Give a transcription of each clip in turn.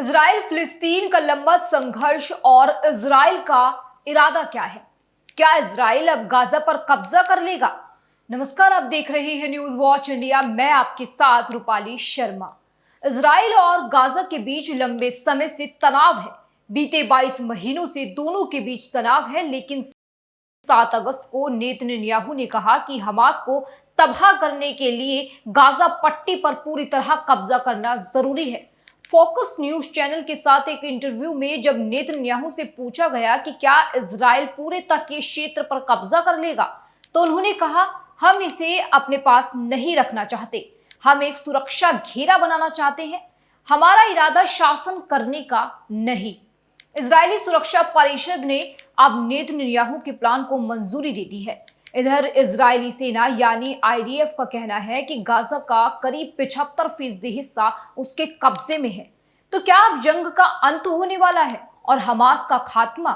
Israel फिलिस्तीन का लंबा संघर्ष और इजराइल का इरादा क्या है? क्या इजराइल अब गाजा पर कब्जा कर लेगा? नमस्कार, आप देख रहे हैं न्यूज वॉच इंडिया। मैं आपके साथ रूपाली शर्मा। इजराइल और गाजा के बीच लंबे समय से तनाव है। बीते 22 महीनों से दोनों के बीच तनाव है, लेकिन 7 अगस्त को नेतन्याहू ने कहा कि हमास को तबाह करने के लिए गाजा पट्टी पर पूरी तरह कब्जा करना जरूरी है। फोकस न्यूज चैनल के साथ एक इंटरव्यू में जब नेतन्याहू से पूछा गया कि क्या इजराइल पूरे तटीय क्षेत्र पर कब्जा कर लेगा, तो उन्होंने कहा, हम इसे अपने पास नहीं रखना चाहते, हम एक सुरक्षा घेरा बनाना चाहते हैं। हमारा इरादा शासन करने का नहीं। इजरायली सुरक्षा परिषद ने अब नेतन्याहू के प्लान को मंजूरी दे दी है। इधर इजरायली सेना यानी आईडीएफ का कहना है कि गाजा का करीब 75% हिस्सा उसके कब्जे में है। तो क्या अब जंग का अंत होने वाला है और हमास का खात्मा?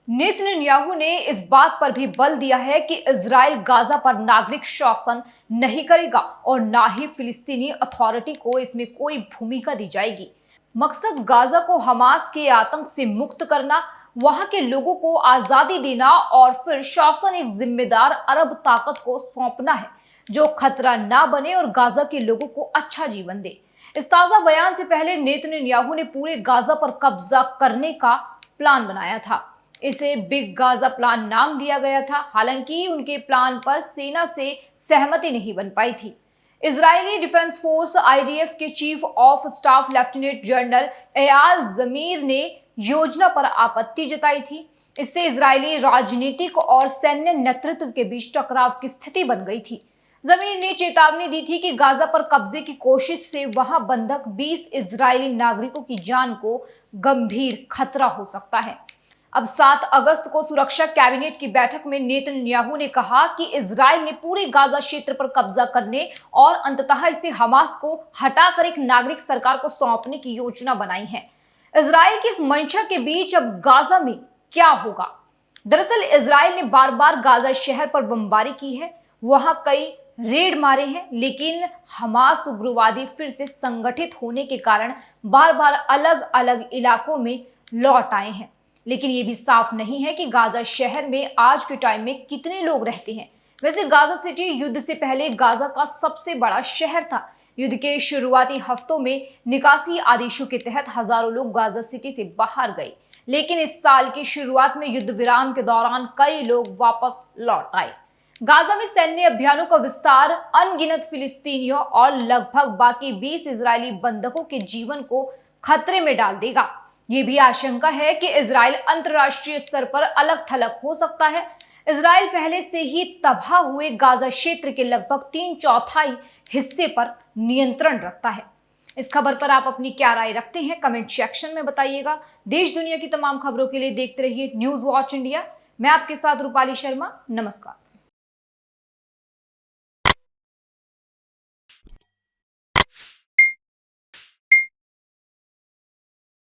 नेतन्याहू ने इस बात पर भी बल दिया है कि इजराइल गाजा पर नागरिक शासन नहीं करेगा और ना ही फिलिस्तीनी अथॉरिटी को इसमें कोई भूमिका दी जाएगी। मकसद गाजा को हमास के आतंक से मुक्त करना, वहां के लोगों को आजादी देना और फिर शासन एक जिम्मेदार अरब ताकत को सौंपना है जो खतरा ना बने और गाजा के लोगों को अच्छा जीवन दे। इस ताजा बयान से पहले नेतन्याहू ने पूरे गाजा पर कब्जा करने का प्लान बनाया था। इसे बिग गाजा प्लान नाम दिया गया था। हालांकि उनके प्लान पर सेना से सहमति नहीं बन पाई थी। इजरायली डिफेंस फोर्स आईडीएफ के chief of staff lieutenant general Eyal Zamir ने योजना पर आपत्ति जताई थी। इससे इजरायली राजनीतिक और सैन्य नेतृत्व के बीच टकराव की स्थिति बन गई थी। जमीर ने चेतावनी दी थी कि गाजा पर कब्जे की कोशिश से वहां बंधक 20 इजरायली नागरिकों की जान को गंभीर खतरा हो सकता है। अब 7 अगस्त को सुरक्षा कैबिनेट की बैठक में नेतन्याहू ने कहा कि इजराइल ने पूरे गाजा क्षेत्र पर कब्जा करने और अंततः इसे हमास को हटाकर एक नागरिक सरकार को सौंपने की योजना बनाई है। इजराइल की इस मंशा के बीच अब गाजा में क्या होगा? दरअसल इजराइल ने बार बार गाजा शहर पर बमबारी की है, वहां कई रेड मारे हैं, लेकिन हमास उग्रवादी फिर से संगठित होने के कारण बार बार अलग अलग इलाकों में लौट आए हैं। लेकिन ये भी साफ नहीं है कि गाजा शहर में आज के टाइम में कितने लोग रहते हैं। वैसे गाजा सिटी युद्ध से पहले गाजा का सबसे बड़ा शहर था। युद्ध के शुरुआती हफ्तों में निकासी आदेशों के तहत हजारों लोग गाजा सिटी से बाहर गए, लेकिन इस साल की शुरुआत में युद्ध विराम के दौरान कई लोग वापस लौट आए। गाजा में सैन्य अभियानों का विस्तार अनगिनत फिलिस्तीनियों और लगभग बाकी 20 इजरायली बंधकों के जीवन को खतरे में डाल देगा। ये भी आशंका है कि इजराइल अंतर्राष्ट्रीय स्तर पर अलग थलग हो सकता है। इजराइल पहले से ही तबाह हुए गाजा क्षेत्र के लगभग 3/4 हिस्से पर नियंत्रण रखता है। इस खबर पर आप अपनी क्या राय रखते हैं? कमेंट सेक्शन में बताइएगा। देश दुनिया की तमाम खबरों के लिए देखते रहिए न्यूज वॉच इंडिया। मैं आपके साथ रूपाली शर्मा। नमस्कार।